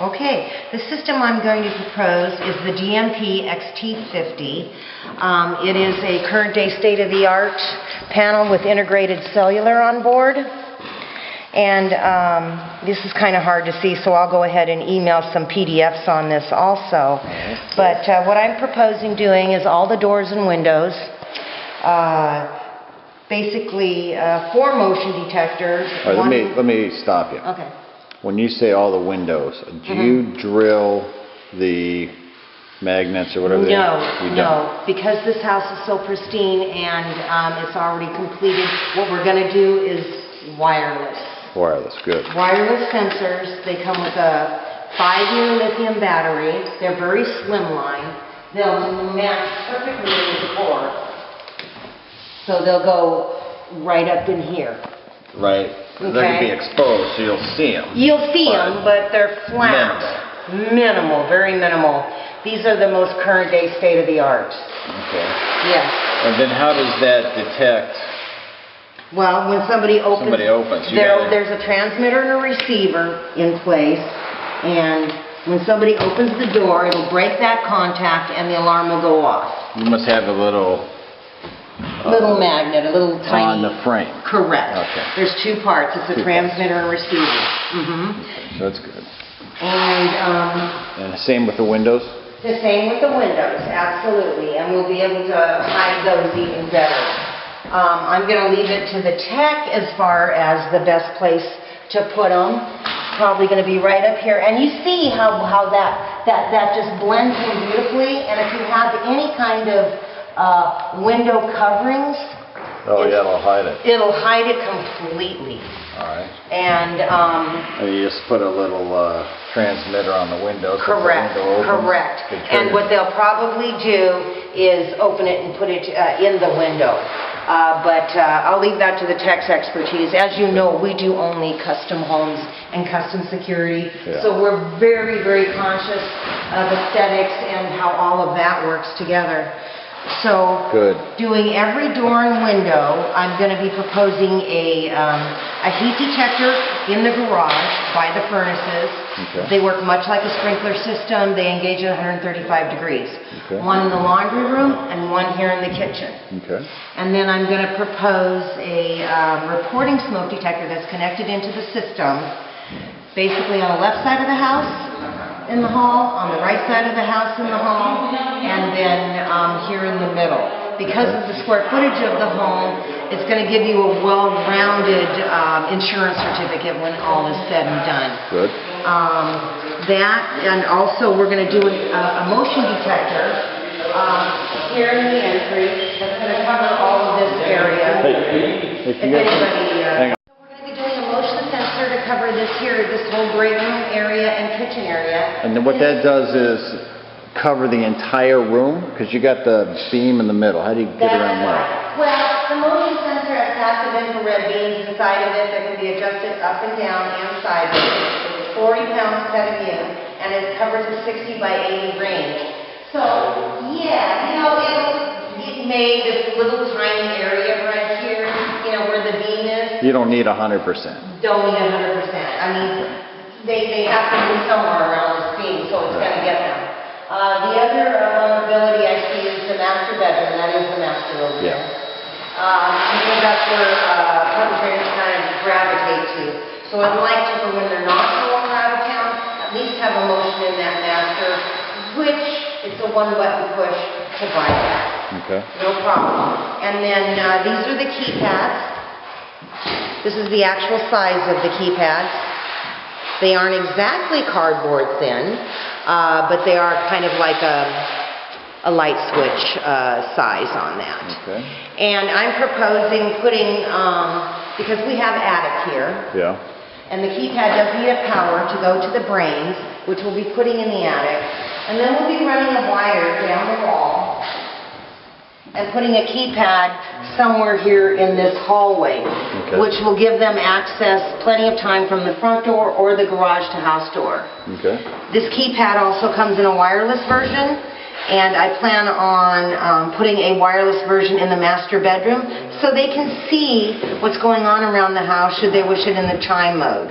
Okay, the system I'm going to propose is the GMP XT50. It is a current day state-of-the-art panel with integrated cellular on board. And this is kind of hard to see, so I'll go ahead and email some PDFs on this also. But what I'm proposing doing is all the doors and windows, basically 4 motion detectors. All right, let me stop you. Okay. When you say all the windows, do you drill the magnets or whatever? No, because this house is so pristine and it's already completed, what we're going to do is wireless. Wireless, good. Wireless sensors. They come with a 5-year lithium battery. They're very slimline. They'll match perfectly in the core. So they'll go right up in here. Right. Okay. They're going to be exposed, so you'll see them. You'll see them, but they're flat. Minimal, very minimal. These are the most current day state-of-the-art. Okay. Yes. And then how does that detect? Well, when somebody opens, there's a transmitter and a receiver in place, and when somebody opens the door, it'll break that contact and the alarm will go off. You must have a little magnet, a little tiny... On the frame. Correct. Okay. There's 2 parts. It's a transmitter and receiver. Okay, so that's good. And the same with the windows? The same with the windows, absolutely. And we'll be able to hide those even better. I'm going to leave it to the tech as far as the best place to put them. Probably going to be right up here. And you see how that just blends in beautifully. And if you have any kind of window coverings, it'll hide it. It'll hide it completely. All right. And you just put a little transmitter on the window. Correct. Correct. And what they'll probably do is open it and put it in the window. But I'll leave that to the tech's expertise. As you know, we do only custom homes and custom security. Yeah. So we're very, very conscious of aesthetics and how all of that works together. So, doing every door and window, I'm going to be proposing a heat detector in the garage by the furnaces. Okay. They work much like a sprinkler system. They engage at 135 degrees. Okay. One in the laundry room and one here in the kitchen. Okay. And then I'm going to propose a reporting smoke detector that's connected into the system, basically on the left side of the house in the hall, on the right side of the house in the hall, and then here in the middle. Because of the square footage of the home, it's going to give you a well-rounded insurance certificate when all is said and done. Good. And also we're going to do a motion detector here in the entry that's going to cover all of this area. If anybody... to cover this whole great room area and kitchen area. And then what that does is cover the entire room? Because you got the beam in the middle. How do you get around that? Well, the motion sensor has passive infrared beams inside of it that can be adjusted up and down and sideways. It's 40-pound set of unit, and it covers a 60 by 80 range. So, yeah, you know, it made this little tiny area right here, you know, where the beam is. You don't need 100%. Don't need 100%. I mean, they have to move somewhere around this beam, so it's going to get them. The other vulnerability I see is the master bedroom. That is the master over there. Because that's where perpetrators kind of gravitate to. So I'd like to, for when they're not going out of town, at least have a motion in that master, which is a 1-button push to bypass. Okay. No problem. And then these are the keypads. This is the actual size of the keypads. They aren't exactly cardboard thin, but they are kind of like a light switch size on that. Okay. And I'm proposing putting, because we have attic here, and the keypad does need a power to go to the brains, which we'll be putting in the attic, and then we'll be running a wire down the wall and putting a keypad somewhere here in this hallway, which will give them access plenty of time from the front door or the garage to house door. Okay. This keypad also comes in a wireless version, and I plan on putting a wireless version in the master bedroom so they can see what's going on around the house should they wish it in the chime mode.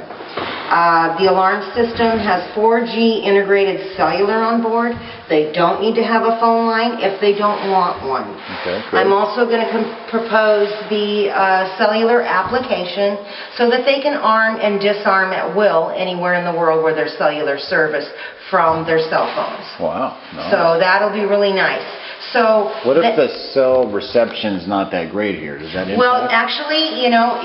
The alarm system has 4G integrated cellular on board. They don't need to have a phone line if they don't want one. Okay, great. I'm also going to propose the cellular application so that they can arm and disarm at will anywhere in the world where there's cellular service from their cell phones. Wow. Nice. So that'll be really nice. So what if the cell reception's not that great here? Does that impact? Well, actually, you know,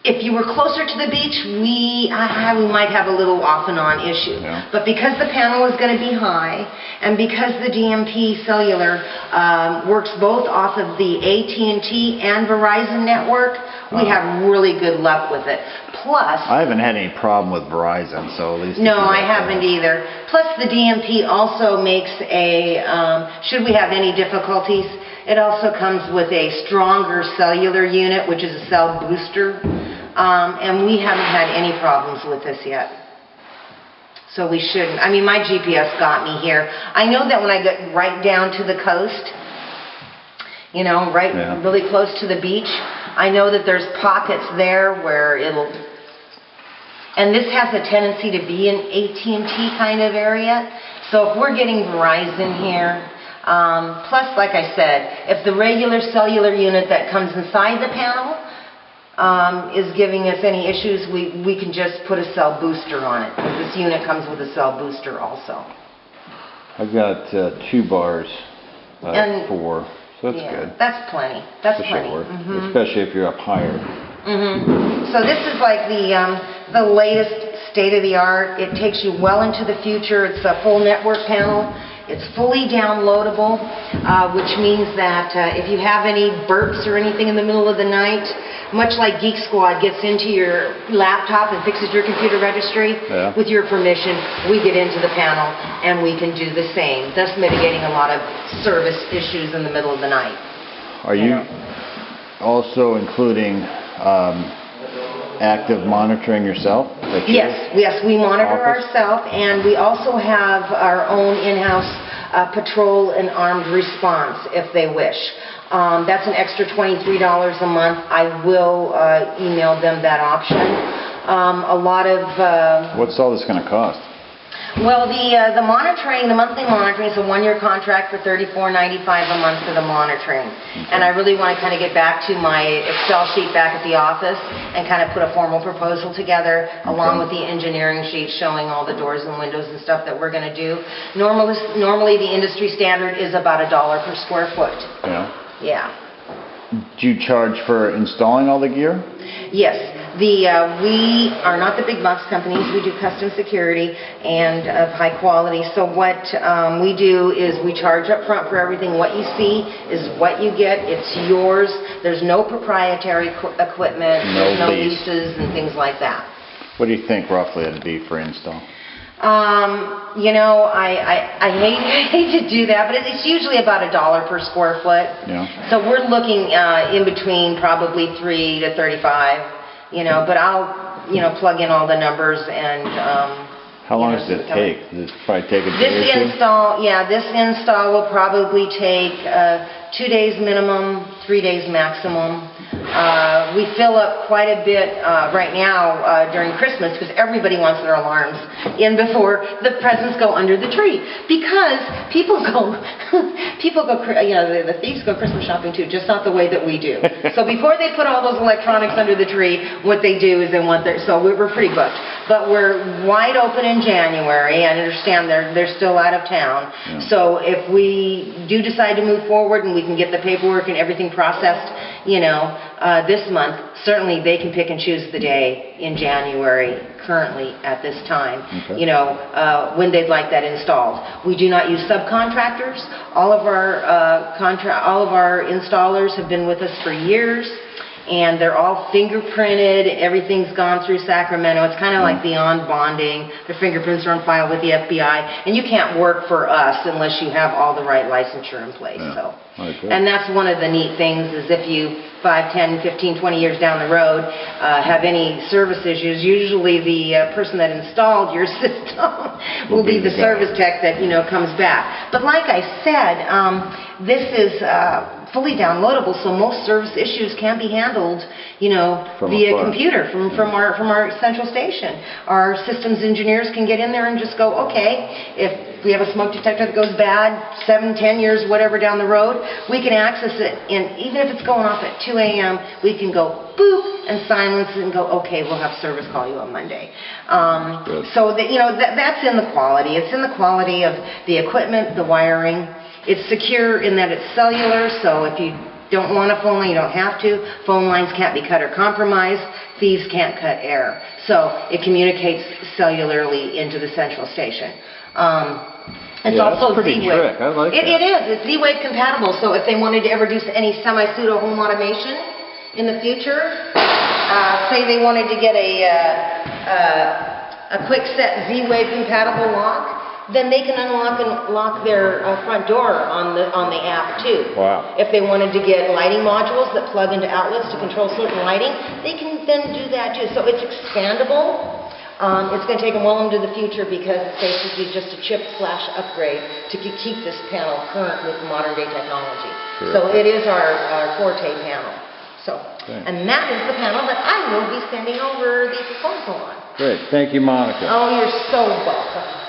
if you were closer to the beach, we might have a little off and on issue. Yeah. But because the panel is going to be high, and because the DMP cellular works both off of the AT&T and Verizon network, we have really good luck with it. Plus, I haven't had any problem with Verizon, so at least... No, I haven't either. Plus, the DMP also makes a, should we have any difficulties, it also comes with a stronger cellular unit, which is a cell booster. And we haven't had any problems with this yet. So we shouldn't. I mean, my GPS got me here. I know that when I get right down to the coast, you know, really close to the beach, I know that there's pockets there where it'll... And this has a tendency to be an AT&T kind of area. So if we're getting Verizon here, plus, like I said, if the regular cellular unit that comes inside the panel is giving us any issues, we can just put a cell booster on it. This unit comes with a cell booster also. I've got 2 bars, 4, so that's good. That's plenty. That's that plenty. should work, especially if you're up higher. So this is like the latest state-of-the-art. It takes you well into the future. It's a full network panel. It's fully downloadable, which means that if you have any burps or anything in the middle of the night, much like Geek Squad gets into your laptop and fixes your computer registry, with your permission, we get into the panel and we can do the same, thus mitigating a lot of service issues in the middle of the night. Are you also including active monitoring yourself? Yes, we monitor ourselves, and we also have our own in-house patrol and armed response if they wish. That's an extra $23 a month. I will email them that option. A lot of... What's all this going to cost? Well, the monitoring, the monthly monitoring is a 1-year contract for $34.95 a month for the monitoring. And I really want to kind of get back to my Excel sheet back at the office and kind of put a formal proposal together along with the engineering sheet showing all the doors and windows and stuff that we're going to do. Normally the industry standard is about $1 per square foot. Yeah. Do you charge for installing all the gear? Yes. We are not the big box companies. We do custom security and of high quality. So what we do is we charge up front for everything. What you see is what you get. It's yours. There's no proprietary equipment. No leases and things like that. What do you think roughly it'd be for install? You know, I hate to do that, but it's usually about $1 per square foot. So we're looking in between probably 3 to 35. You know, but I'll, you know, plug in all the numbers and... How long does it take? Does it probably take a day or two? This install will probably take 2 days minimum, 3 days maximum. We fill up quite a bit right now during Christmas because everybody wants their alarms in before the presents go under the tree. Because people go, you know, the thieves go Christmas shopping too, just not the way that we do. So before they put all those electronics under the tree, what they do is they want their, so we're pretty booked. But we're wide open in January. I understand they're still out of town. So if we do decide to move forward and we can get the paperwork and everything processed, you know, this month, certainly they can pick and choose the day in January currently at this time, you know, when they'd like that installed. We do not use subcontractors. All of our installers have been with us for years. And they're all fingerprinted. Everything's gone through Sacramento. It's kind of like beyond bonding. Their fingerprints are on file with the FBI. And you can't work for us unless you have all the right licensure in place. And that's one of the neat things is if you 5, 10, 15, 20 years down the road have any service issues, usually the person that installed your system will be the service tech that, you know, comes back. But like I said, this is fully downloadable, so most service issues can be handled, you know, From via afar. computer from our central station. Our systems engineers can get in there and just go, okay, if we have a smoke detector that goes bad 7, 10 years, whatever down the road, we can access it, and even if it's going off at 2 a.m., we can go boop and silence it and go, okay, we'll have service call you on Monday. So that, you know, that's in the quality. It's in the quality of the equipment, the wiring. It's secure in that it's cellular, so if you don't want a phone line, you don't have to. Phone lines can't be cut or compromised. Thieves can't cut air. So it communicates cellularly into the central station. It's Yeah, also that's pretty Z-Wave. trick. I like that. It is. It's Z-Wave compatible, so if they wanted to ever do any semi-pseudo home automation in the future, say they wanted to get a quick set Z-Wave compatible lock, then they can unlock and lock their front door on the app too. Wow. If they wanted to get lighting modules that plug into outlets to control certain lighting, they can then do that too. So it's expandable. It's going to take them well into the future because it's basically just a chip flash upgrade to keep this panel current with modern day technology. Sure. So it is our Forte panel. So, Okay. and that is the panel that I will be sending over the proposal on. Great. Thank you, Monica. Oh, you're so welcome.